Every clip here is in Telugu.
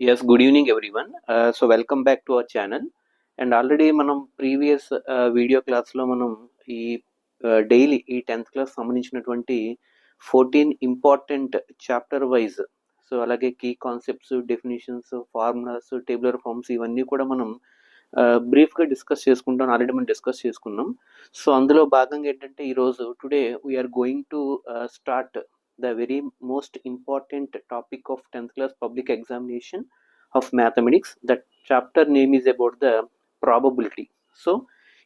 Yes, good evening everyone. So welcome back to our channel. And already మనం ప్రీవియస్ వీడియో క్లాస్లో మనం ఈ డైలీ ఈ 10th క్లాస్ సంబంధించినటువంటి 14 ఇంపార్టెంట్ చాప్టర్ వైజ్ సో అలాగే key concepts, definitions, formulas, tabular forms ఇవన్నీ కూడా మనం బ్రీఫ్గా డిస్కస్ చేసుకుంటాం. ఆల్రెడీ మనం డిస్కస్ చేసుకున్నాం. సో అందులో భాగంగా ఏంటంటే ఈరోజు today we are going to start the very most important topic of 10th class public examination of mathematics. That chapter name is about the probability. So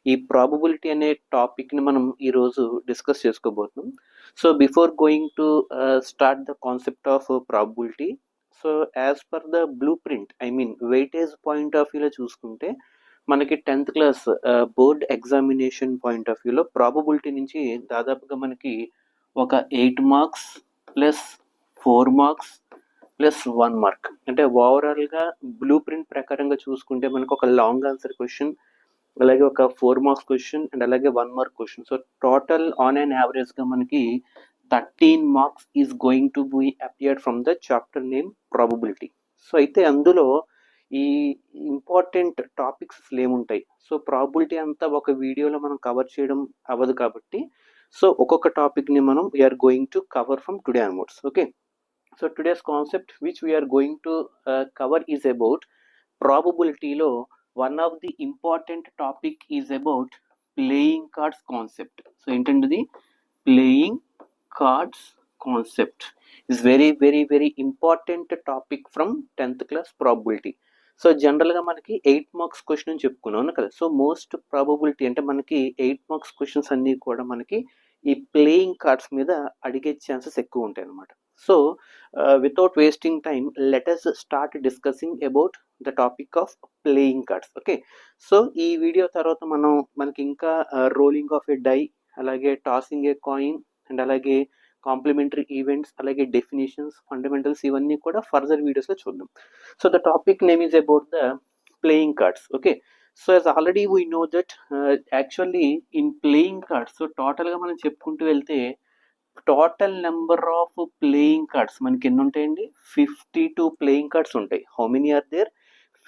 ఈ ప్రాబబిలిటీ అనే టాపిక్ని మనం ఈరోజు డిస్కస్ చేసుకోబోతున్నాం. So before going to start the concept of probability, so as per the blue print, I mean weightage point of వ్యూలో చూసుకుంటే మనకి 10th class board examination point of వ్యూలో ప్రాబబిలిటీ నుంచి దాదాపుగా మనకి ఒక 8 marks plus 4 marks plus 1 mark, అంటే ఓవరాల్గా బ్లూ ప్రింట్ ప్రకారంగా చూసుకుంటే మనకు ఒక లాంగ్ ఆన్సర్ క్వశ్చన్, అలాగే ఒక 4 మార్క్స్ క్వశ్చన్ అండ్ అలాగే 1 mark question. So total on and యావరేజ్గా మనకి 13 marks is going to B appeared from the chapter name probability. So అయితే అందులో ఈ ఇంపార్టెంట్ టాపిక్స్ ఏముంటాయి, సో ప్రాబబిలిటీ అంతా ఒక వీడియోలో మనం కవర్ చేయడం అవ్వదు కాబట్టి సో ఒక్కొక్క టాపిక్ని మనం we're going to cover from today onwards. Okay, so today's concept which we're going to cover is about ప్రాబబిలిటీలో one of the important topic is about playing cards concept. So ఏంటంటే playing cards concept is very very very important topic from 10th class probability. So జనరల్గా మనకి 8 మార్క్స్ క్వశ్చన్ అని చెప్పుకున్నాను కదా. సో మోస్ట్ ప్రాబబిలిటీ అంటే మనకి 8 మార్క్స్ క్వశ్చన్స్ అన్నీ కూడా మనకి ఈ ప్లేయింగ్ కార్డ్స్ మీద అడిగే ఛాన్సెస్ ఎక్కువ ఉంటాయి అన్నమాట. So without wasting time let us start discussing about the topic of playing cards. Okay, so ఈ వీడియో తర్వాత మనకి ఇంకా రోలింగ్ ఆఫ్ ఏ డై, అలాగే టాసింగ్ ఏ కాయిన్ అండ్ అలాగే కాంప్లిమెంటరీ ఈవెంట్స్, అలాగే డెఫినేషన్స్, ఫండమెంటల్స్ ఇవన్నీ కూడా ఫర్దర్ వీడియోస్లో చూద్దాం. So the topic name is about the playing cards. Okay, so as already we know that actually in playing cards, so టోటల్గా మనం చెప్పుకుంటూ వెళ్తే total number of playing cards మనకి ఎన్ని ఉంటాయండి? 52 ప్లేయింగ్ కార్డ్స్ ఉంటాయి. How many are there?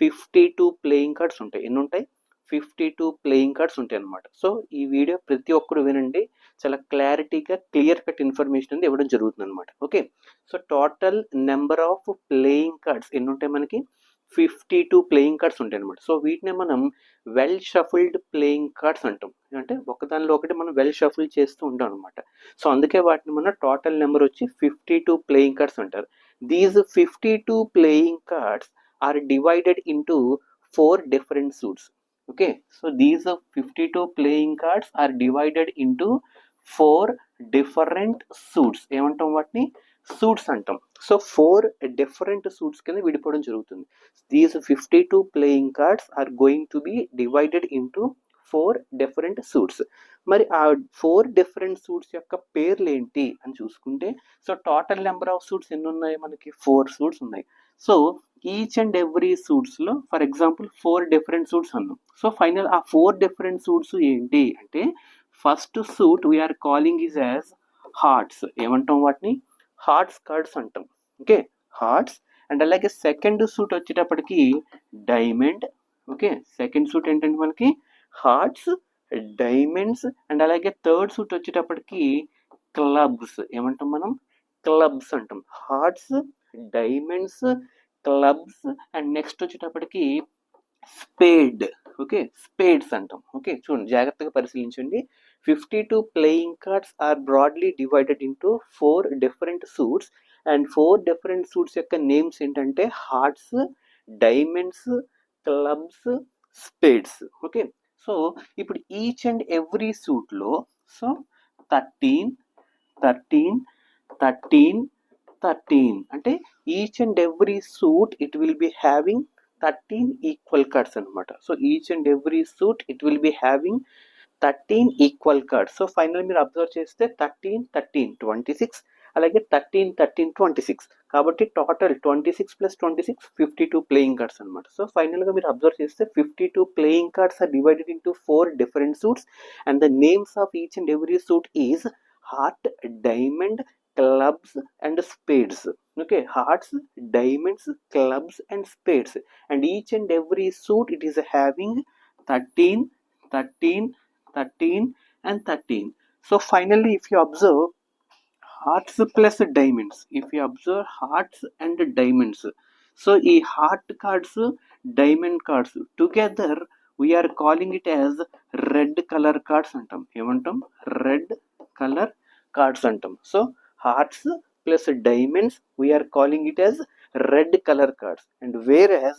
52 playing cards ఉంటాయి. ఎన్ని ఉంటాయి? 52 ప్లేయింగ్ కార్డ్స్ ఉంటాయి అనమాట. సో ఈ వీడియో ప్రతి ఒక్కరు వినండి, చాలా క్లారిటీగా క్లియర్ కట్ ఇన్ఫర్మేషన్ అనేది ఇవ్వడం జరుగుతుంది అనమాట. Okay, so total number of playing cards ఎన్ని ఉంటాయి మనకి? 52 ప్లేయింగ్ కార్డ్స్ ఉంటాయి అనమాట. సో వీటిని మనం వెల్ షఫుల్డ్ ప్లేయింగ్ కార్డ్స్ అంటాం. అంటే ఒకదానిలో ఒకటి మనం వెల్ షఫుల్ చేస్తూ ఉంటాం అనమాట. సో అందుకే వాటిని మన టోటల్ నెంబర్ వచ్చి 52 ప్లేయింగ్ కార్డ్స్ అంటారు. These 52 playing cards are divided into 4 different suits. Okay, so these 52 playing cards are divided into 4 different suits. ఏమంటాం వాటిని? సూట్స్ అంటాం. సో 4 డిఫరెంట్ సూట్స్ కింద విడిపోవడం జరుగుతుంది. These 52 playing cards are going to be divided into 4 different suits. మరి ఆ 4 డిఫరెంట్ సూట్స్ యొక్క పేర్లు ఏంటి అని చూసుకుంటే, so total number of suits ఎన్ని ఉన్నాయి మనకి? 4 సూట్స్ ఉన్నాయి. సో ఈచ్ అండ్ ఎవ్రీ సూట్స్లో ఫర్ ఎగ్జాంపుల్ 4 డిఫరెంట్ సూట్స్ అన్నాం. సో ఫైనల్ ఆ 4 డిఫరెంట్ సూట్స్ ఏంటి అంటే, first suit we're calling is as hearts. ఏమంటాం వాటిని? హార్ట్స్ కార్డ్స్ అంటాం. Okay, hearts. అండ్ అలాగే సెకండ్ సూట్ వచ్చేటప్పటికి డైమండ్. ఓకే, సెకండ్ సూట్ ఏంటంటే మనకి హార్ట్స్, డైమండ్స్. అండ్ అలాగే థర్డ్ సూట్ వచ్చేటప్పటికి క్లబ్స్. ఏమంటాం మనం? క్లబ్స్ అంటాం. Hearts, diamonds, clubs. And next వచ్చేటప్పటికి స్పేడ్. ఓకే, స్పేడ్స్ అంటాం. ఓకే, చూడండి జాగ్రత్తగా పరిశీలించండి. 52 playing cards are broadly divided into 4 different suits. And 4 different suits యొక్క నేమ్స్ ఏంటంటే hearts, diamonds, clubs, spades. Okay, so ఇప్పుడు ఈచ్ అండ్ ఎవ్రీ సూట్లో సో 13 13 13 13 అంటే each and every suit it will be having 13 equal cards అనమాట. So each and every suit it will be having 13 equal cards. So final మీరు అబ్జర్వ్ చేస్తే 13 13 26, అలాగే 13 13 26. కాబట్టి టోటల్ 26 ప్లస్ 26 52 ప్లేయింగ్ కార్డ్స్ అనమాట. సో ఫైనల్గా మీరు అబ్జర్వ్ చేస్తే 52 playing cards are divided into 4 different suits and the names of each and every suit is heart, diamond, clubs and spades. Okay, hearts, diamonds, clubs and spades, and each and every suit it is having 13, 13, 13 and 13. So finally if you observe hearts plus diamonds, if you observe hearts and diamonds, so ఈ heart cards, diamond cards together we are calling it as red color cards అంటాం. ఏమంటాం? రెడ్ కలర్ కార్డ్స్ అంటాం. So hearts plus diamonds we are calling it as red color cards, and whereas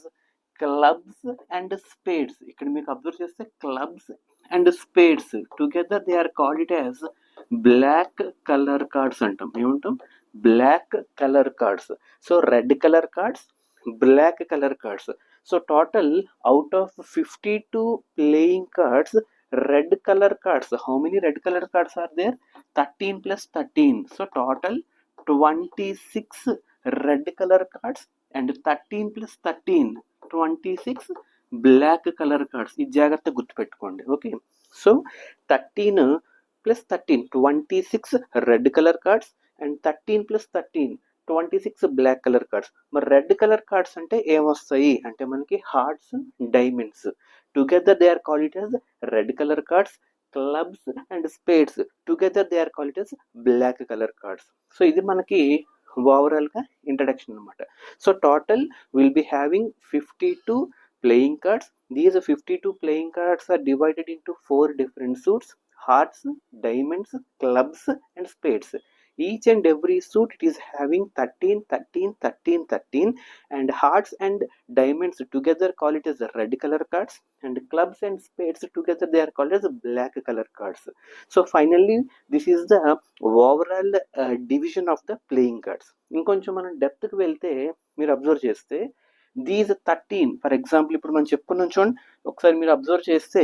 clubs and spades, ఇక్కడ మీకు అబ్జర్వ్ చేస్తే clubs and spades together they are called it as black colour cards అంటాం. ఏమంటాం? Black colour cards. So red colour cards, black colour cards. So total out of 52 playing cards, red color cards, how many red color cards are there? 13 plus 13. So total 26 red color cards, and 13 plus 13 26 black colour cards. ఇది జాగ్రత్త గుర్తుపెట్టుకోండి. Okay, so 13 plus 13 26 red colour cards, and 13 plus 13 26 black colour cards. మరి రెడ్ కలర్ కార్డ్స్ అంటే ఏమొస్తాయి అంటే మనకి hearts, diamonds together they are called it as red colour cards, clubs and spades together they are called it as black colour cards. So ఇది మనకి ఓవరాల్ గా ఇంట్రడక్షన్ అనమాట. So total will be having 52 playing cards. These 52 playing cards are divided into 4 different suits: hearts, diamonds, clubs and spades. Each and every suit it is having 13, 13, 13, 13, and hearts and diamonds together call it as red color cards, and clubs and spades together they are called as black color cards. So finally this is the overall division of the playing cards. ఇంకొంచెం మనం డెప్త్ కి వెళ్తే మీరు అబ్జర్వ్ చేస్తే దీస్ 13 ఫర్ ఎగ్జాంపుల్ ఇప్పుడు మనం చెప్పుకున్నాం చూడండి, ఒకసారి మీరు అబ్జర్వ్ చేస్తే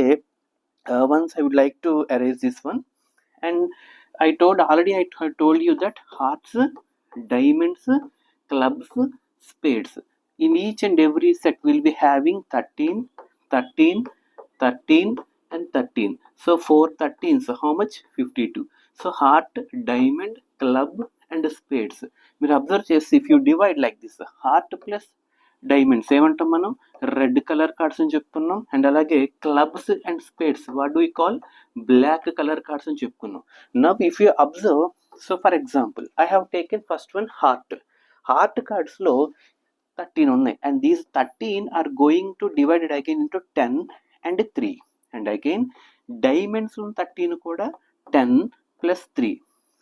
once I would like to arrange this one, and I told you that hearts, diamonds, clubs, spades in each and every set will be having 13, 13, 13 and 13. So 4 13s, so how much? 52. So heart, diamond, club and spades. మీరు అబ్జర్వ్ చేసి if you divide like this, heart plus diamonds ఏమంటాం మనం? రెడ్ కలర్ కార్డ్స్ అని చెప్పుకున్నాం. అండ్ అలాగే clubs and spades what do we call? Black colour cards అని చెప్పుకున్నాం. Now if you observe, so for example I have taken first one heart. Heart cards లో 13 ఉన్నాయి, and these 13 are going to divided again into 10 and 3. And again diamonds 13 కూడా 10 plus 3.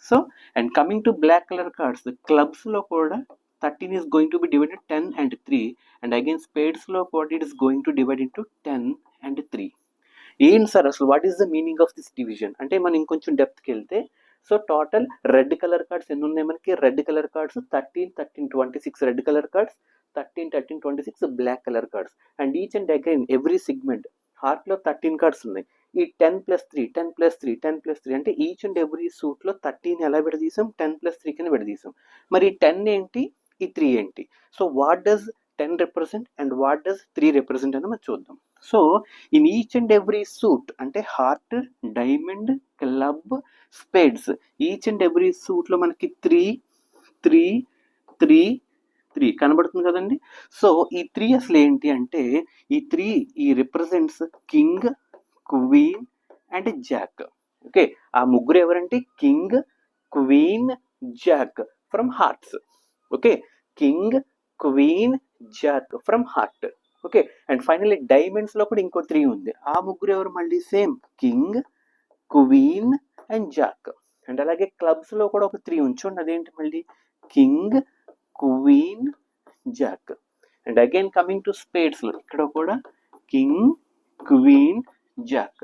So and coming to black colour cards, clubs లో కూడా 13 is going to be divided 10 and 3, and again spades lo what it is going to divide into 10 and 3. ఏం సార్ అసలు what is the meaning of this division అంటే మనం ఇంకొంచెం డెప్త్కి వెళ్తే, so total red colour cards ఎన్ని ఉన్నాయి మనకి? Red colour cards 13, 13, 26 red colour cards, 13, 13, 26 black colour cards. And each and again every segment heart లో 13 కార్డ్స్ ఉన్నాయి. ఈ 10 ప్లస్ 3 10 ప్లస్ 3 10 ప్లస్ 3 అంటే ఈచ్ అండ్ ఎవ్రీ సూట్ లో 13 ఎలా విడదీసాం? 10 ప్లస్ 3 కింద విడదీసాం. మరి 10 ఏంటి, ఈ 3 ఏంటి? So what does 10 represent and what does 3 represent అని మనం చూద్దాం. So in each and every suit అంటే heart, diamond, club, spades, each and every suit లో మనకి 3 3 3 3 కనబడుతుంది కదండి. సో ఈ 3 అసలు ఏంటి అంటే ఈ 3 ఈ represents king, queen and Jack. Okay, ఆ ముగ్గురు ఎవరంటే king, queen, jack from hearts. Okay, king, queen, jack from heart. Okay, and finally diamonds లో కూడా ఇంకో 3 ఉంది. ఆ ముగ్గురు ఎవరు? మళ్ళీ same king, queen and Jack. And అలాగే క్లబ్స్ లో కూడా ఒక 3 ఉంచండి, అదేంటి మళ్ళీ king, queen, Jack. And again coming to spades లో ఇక్కడ కూడా king, queen, Jack.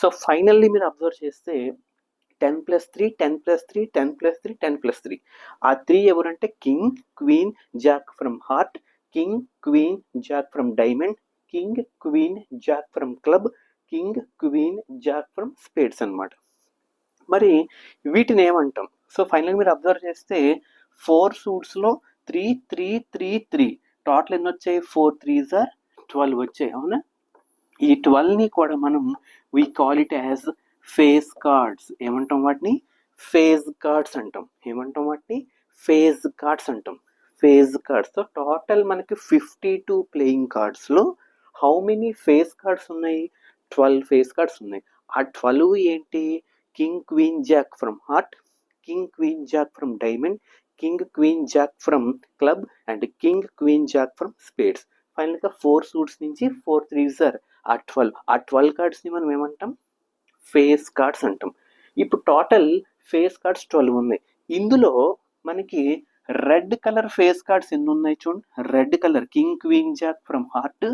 So finally మీరు అబ్జర్వ్ చేస్తే 10 ప్లస్ 3 10 ప్లస్ 3 10 ప్లస్ 3 10 ప్లస్ 3. ఆ 3 ఎవరంటే king, queen, jack from heart, king, queen, jack from diamond, king, queen, jack from club, king, queen, jack from spades అన్నమాట. మరి వీటిని ఏమంటాం? సో ఫైనల్ మీరు అబ్జర్వ్ చేస్తే 4 సూట్స్ లో 3 3 3 3 టోటల్ ఎన్ని వచ్చాయి? 4 3s are 12 వచ్చాయి, అవునా? ఈ 12 ని కూడా మనం we call it as face cards. ఏమంటాం వాటిని? ఫేజ్ కార్డ్స్ అంటాం. ఏమంటాం వాటిని? ఫేజ్ కార్డ్స్ అంటాం. Face cards. సో టోటల్ మనకి 52 ప్లేయింగ్ కార్డ్స్లో హౌ మెనీ ఫేజ్ కార్డ్స్ ఉన్నాయి? 12 ఫేజ్ కార్డ్స్ ఉన్నాయి. ఆ 12 ఏంటి? King queen jack from heart, king queen jack from diamond, king queen jack from club and king queen jack from spades. ఫైనల్గా 4 సూట్స్ నుంచి 4 త్రీస్ ఆర్ ఆ 12. ఆ 12 కార్డ్స్ని మనం ఏమంటాం? ఫేస్ కార్డ్స్ అంటాం. ఇప్పుడు టోటల్ ఫేస్ కార్డ్స్ 12 ఉన్నాయి. ఇందులో మనకి రెడ్ కలర్ ఫేస్ కార్డ్స్ ఎన్ని ఉన్నాయి చూడండి. Red colour king queen jack from heart,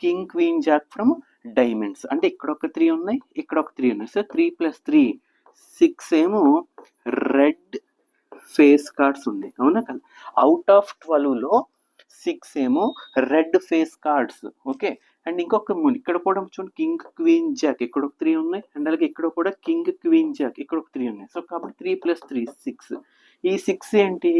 king queen jack from diamonds. అంటే ఇక్కడ ఒక 3 ఉన్నాయి, ఇక్కడ ఒక 3 ఉన్నాయి. సో 3 + 3 6 ఏమో రెడ్ ఫేస్ కార్డ్స్ ఉన్నాయి, అవునా కదా? అవుట్ ఆఫ్ 12లో 6 ఏమో red face cards. Okay, and ఇంకొక ఇక్కడ కూడా చూడండి కింగ్ క్వీన్ జాక్, ఇక్కడ ఒక 3 ఉన్నాయి, అండ్ అలాగే ఇక్కడ కూడా కింగ్ క్వీన్ జాక్, ఇక్కడ ఒక 3 ఉన్నాయి. సో కాబట్టి 3 + 3 6. ఈ 6 ఏంటి?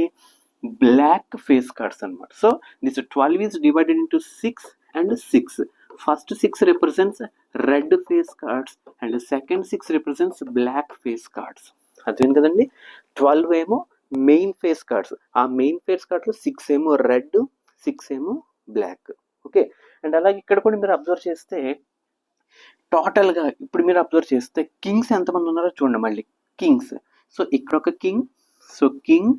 బ్లాక్ ఫేస్ కార్డ్స్ అనమాట. So this 12 is divided into 6 and 6. First 6 represents red face cards and second 6 represents black face cards. అర్థమైంది కదండి? 12 ఏమో మెయిన్ ఫేస్ కార్డ్స్. ఆ మెయిన్ ఫేస్ కార్డ్స్ 6 ఏమో రెడ్, 6 ఏమో బ్లాక్. ఓకే, అండ్ అలాగే ఇక్కడ కూడా మీరు అబ్జర్వ్ చేస్తే టోటల్గా ఇప్పుడు మీరు అబ్జర్వ్ చేస్తే కింగ్స్ ఎంతమంది ఉన్నారో చూడండి. మళ్ళీ కింగ్స్, సో ఇక్కడ ఒక king, so king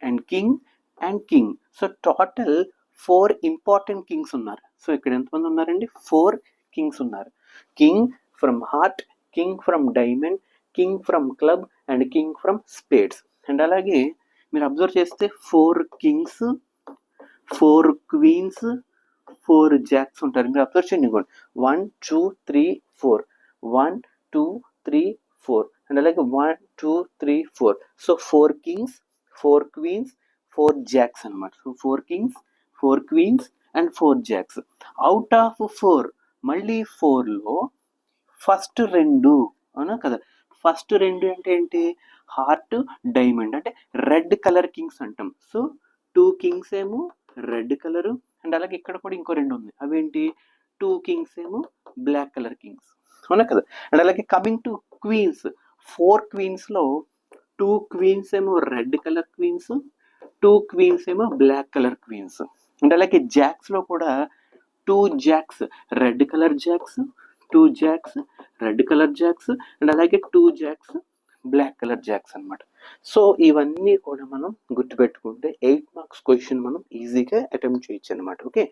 and king and king. So total 4 important Kings ఉన్నారు. సో ఇక్కడ ఎంతమంది ఉన్నారండి? 4 కింగ్స్ ఉన్నారు. King from heart, king from diamond, king from club and king from spades. And అలాగే మీరు అబ్జర్వ్ చేస్తే 4 కింగ్స్, 4 క్వీన్స్, 4 జాక్స్ ఉంటారు. మీరు అబ్జర్వ్ చేయండి, 1 2 3 4, 1 2 3 4, అండ్ అలాగే 1 2 3 4. సో 4 కింగ్స్, 4 క్వీన్స్, 4 జాక్స్ అనమాట. So 4 kings, 4 queens and 4 jacks. Out of 4 మళ్ళీ 4లో ఫస్ట్ 2, అవునా కదా? ఫస్ట్ 2 అంటే ఏంటి? హార్ట్, డైమండ్, అంటే రెడ్ కలర్ కింగ్స్ అంటాం. సో 2 కింగ్స్ ఏమో రెడ్ కలరు, అండ్ అలాగే ఇక్కడ కూడా ఇంకో 2 ఉంది. అవేంటి? 2 కింగ్స్ ఏమో బ్లాక్ కలర్ కింగ్స్, అవునా కదా? అండ్ అలాగే కమింగ్ టు క్వీన్స్, 4 క్వీన్స్లో 2 క్వీన్స్ ఏమో రెడ్ కలర్ క్వీన్స్, 2 క్వీన్స్ ఏమో బ్లాక్ కలర్ క్వీన్స్. అండ్ అలాగే జాక్స్లో కూడా 2 jacks red colour jacks, 2 jacks red colour jacks, and అలాగే 2 జాక్స్ బ్లాక్ కలర్ జాక్స్ అనమాట. సో ఇవన్నీ కూడా మనం గుర్తుపెట్టుకుంటే 8 మార్క్స్ క్వశ్చన్ మనం ఈజీగా అటెంప్ట్ చేయొచ్చు అనమాట. Okay,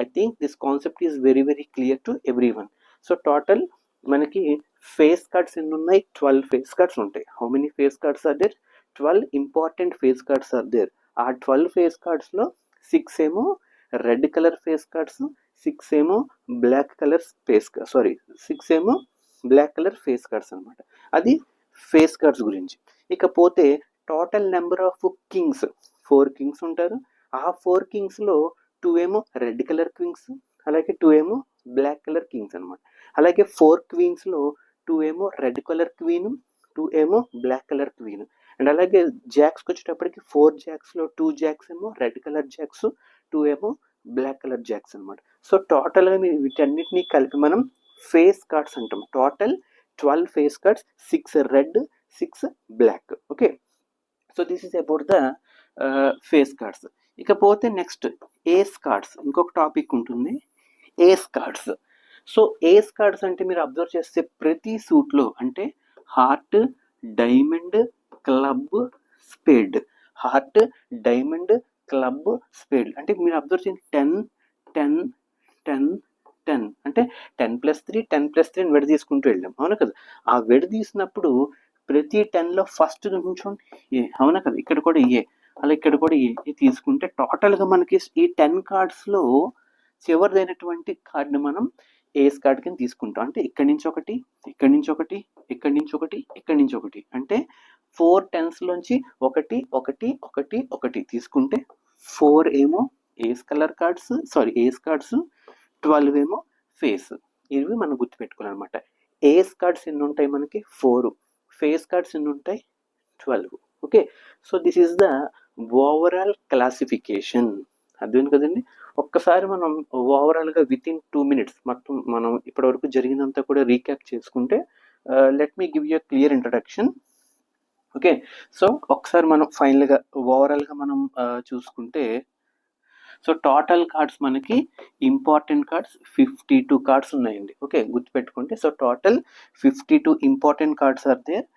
I think this concept is very very clear to everyone. So total మనకి ఫేస్ కార్డ్స్ ఎన్ని ఉన్నాయి? 12 ఫేస్ కార్డ్స్ ఉంటాయి. How many face cards are there? 12 important face cards are there. ఆ 12 ఫేస్ కార్డ్స్లో 6 ఏమో రెడ్ కలర్ ఫేస్ కార్డ్స్, 6 ఏమో బ్లాక్ కలర్ ఫేస్, 6 ఏమో బ్లాక్ కలర్ ఫేస్ కార్డ్స్ అనమాట. అది ఫేస్ కార్డ్స్ గురించి. ఇకపోతే total number of Kings, 4 Kings ఉంటారు. ఆ 4 కింగ్స్లో 2 ఏమో రెడ్ కలర్ కింగ్స్, అలాగే 2 ఏమో బ్లాక్ కలర్ కింగ్స్ అనమాట. అలాగే 4 క్వీన్స్లో 2 ఏమో రెడ్ కలర్ క్వీన్, 2 ఏమో బ్లాక్ కలర్ క్వీన్. అండ్ అలాగే జాక్స్కి వచ్చేటప్పటికి 4 జాక్స్లో 2 జాక్స్ ఏమో రెడ్ కలర్ జాక్స్, 2 ఏమో బ్లాక్ కలర్ జాక్స్ అనమాట. సో టోటల్గా వీటన్నిటినీ కలిపి మనం ఫేస్ కార్డ్స్ అంటాం. Total 12 face cards, 6 red, 6 black. Okay, so this is about the face cards. ఇకపోతే నెక్స్ట్ ఏస్ కార్డ్స్, ఇంకొక టాపిక్ ఉంటుంది, ace cards. So ace cards అంటే మీరు అబ్జర్వ్ చేస్తే ప్రతి సూట్లో అంటే heart, diamond, club, spade, heart, diamond, club, spade. అంటే మీరు అబ్జర్వ్ చేయండి 10 10 10 10 అంటే 10 + 3 10 + 3 విడ తీసుకుంటూ వెళ్ళాం, అవునా కదా? ఆ విడ తీసినప్పుడు ప్రతి 10లో ఫస్ట్ నుంచోండి ఏ, అవునా కదా? ఇక్కడ కూడా ఏ, అలా ఇక్కడ కూడా ఏ తీసుకుంటే టోటల్గా మనకి ఈ 10 కార్డ్స్లో చివరిదైనటువంటి కార్డ్ని మనం ఏస్ కార్డ్ కింద తీసుకుంటాం. అంటే ఇక్కడి నుంచి ఒకటి, ఇక్కడి నుంచి ఒకటి, ఇక్కడి నుంచి ఒకటి, ఇక్కడి నుంచి ఒకటి, అంటే 4 టెన్స్లోంచి 1 1 1 1 తీసుకుంటే 4 ఏమో ఏస్ కలర్ కార్డ్స్, ఏస్ కార్డ్స్, 12 ఏమో ఫేస్. ఇవి మనం గుర్తుపెట్టుకోవాలన్నమాట. ఏస్ కార్డ్స్ ఎన్ని ఉంటాయి మనకి? 4. ఫేస్ కార్డ్స్ ఎన్ని ఉంటాయి? 12. Okay, so this is the overall classification. అర్థం కదండి? ఒక్కసారి మనం ఓవరాల్గా వితిన్ 2 minutes మొత్తం మనం ఇప్పటివరకు జరిగినంతా కూడా రీక్యాప్ చేసుకుంటే let me give you clear introduction. Okay, so ఒకసారి మనం ఫైనల్గా ఓవరాల్గా మనం చూసుకుంటే సో టోటల్ కార్డ్స్ మనకి ఇంపార్టెంట్ కార్డ్స్ 52 కార్డ్స్ ఉన్నాయండి. ఓకే, గుర్తుపెట్టుకోండి. So total 52 important cards are there.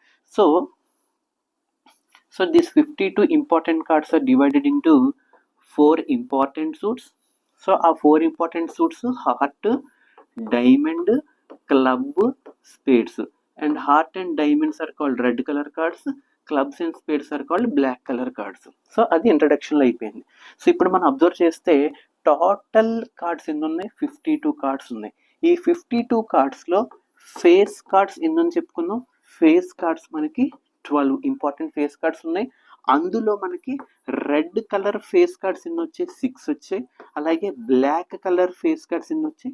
So these 52 important cards are divided into 4 important suits. So ఆ 4 important suits heart, diamond, club, spades. And heart and diamonds are called red color cards. Clubs and spades are called black color cards. So అది ఇంట్రడక్షన్లో అయిపోయింది. సో ఇప్పుడు మనం అబ్జర్వ్ చేస్తే టోటల్ కార్డ్స్ ఎన్ని ఉన్నాయి? 52 కార్డ్స్ ఉన్నాయి. ఈ 52 కార్డ్స్లో ఫేస్ కార్డ్స్ ఎన్ని చెప్పుకుందాం. ఫేస్ కార్డ్స్ మనకి 12 ఇంపార్టెంట్ ఫేస్ కార్డ్స్ ఉన్నాయి. అందులో మనకి రెడ్ కలర్ ఫేస్ కార్డ్స్ ఎన్ని వచ్చాయి? 6 వచ్చాయి. అలాగే బ్లాక్ కలర్ ఫేస్ కార్డ్స్ ఎన్ని వచ్చాయి?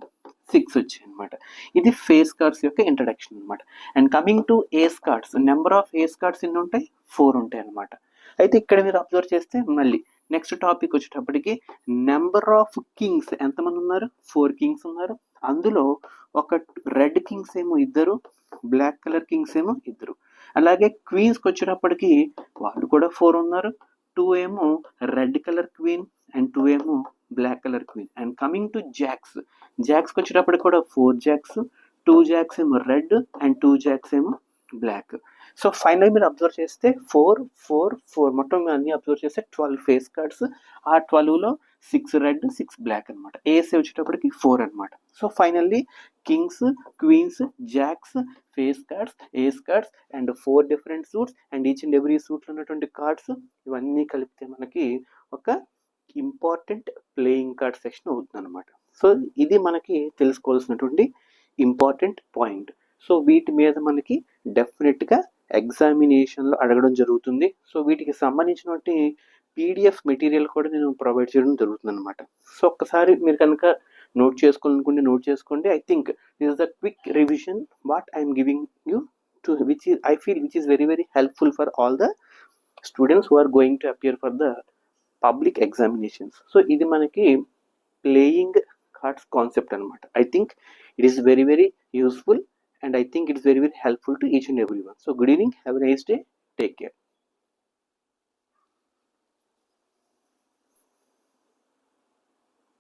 6 వచ్చాయి అనమాట. ఇది ఫేస్ కార్డ్స్ యొక్క ఇంట్రడక్షన్ అనమాట. And coming to ace cards, number of ace cards ఎన్ని ఉంటాయి? 4 ఉంటాయి అనమాట. అయితే ఇక్కడ మీరు అబ్జర్వ్ చేస్తే మళ్ళీ నెక్స్ట్ టాపిక్ వచ్చేటప్పటికి నెంబర్ ఆఫ్ కింగ్స్ ఎంతమంది ఉన్నారు? 4 కింగ్స్ ఉన్నారు. అందులో ఒక రెడ్ కింగ్స్ ఏమో 2, బ్లాక్ కలర్ కింగ్స్ ఏమో 2. అలాగే క్వీన్స్కి వచ్చేటప్పటికి వాళ్ళు కూడా 4 ఉన్నారు. 2 ఏమో రెడ్ కలర్ క్వీన్ అండ్ 2 ఏమో black colour queen. And coming to జాక్స్కి వచ్చేటప్పటికి కూడా 4 జాక్స్, 2 జాక్స్ ఏమో రెడ్ అండ్ 2 జాక్స్ ఏమో బ్లాక్. సో ఫైనల్ మీరు అబ్జర్వ్ చేస్తే 4, 4, 4 మొత్తం అన్ని అబ్జర్వ్ చేస్తే 12 ఫేస్ కార్డ్స్. ఆ 12లో 6 రెడ్, 6 బ్లాక్ అనమాట. ఏస్ వచ్చేటప్పటికి 4 అనమాట. So finally kings, queens, jacks, face cards, ace cards and 4 different suits and each and every సూట్లో ఉన్నటువంటి కార్డ్స్ ఇవన్నీ కలిపితే మనకి ఒక ఇంపార్టెంట్ ప్లేయింగ్ కార్డ్ సెక్షన్ అవుతుంది అనమాట. సో ఇది మనకి తెలుసుకోవాల్సినటువంటి ఇంపార్టెంట్ పాయింట్. సో వీటి మీద మనకి డెఫినెట్గా ఎగ్జామినేషన్లో అడగడం జరుగుతుంది. సో వీటికి సంబంధించినటువంటి పీడిఎఫ్ మెటీరియల్ కూడా నేను ప్రొవైడ్ చేయడం జరుగుతుంది అనమాట. సో ఒక్కసారి మీరు కనుక నోట్ చేసుకోవాలనుకుంటే నోట్ చేసుకోండి. I think this is the quick revision what I'm giving you to which is I feel which is very very helpful for all the students who are going to appear for the public examinations. So ఇది మనకి ప్లేయింగ్ కార్డ్స్ కాన్సెప్ట్ అనమాట. I think it is very very useful and I think it is very very helpful to each and everyone. So good evening, have a nice day, take care.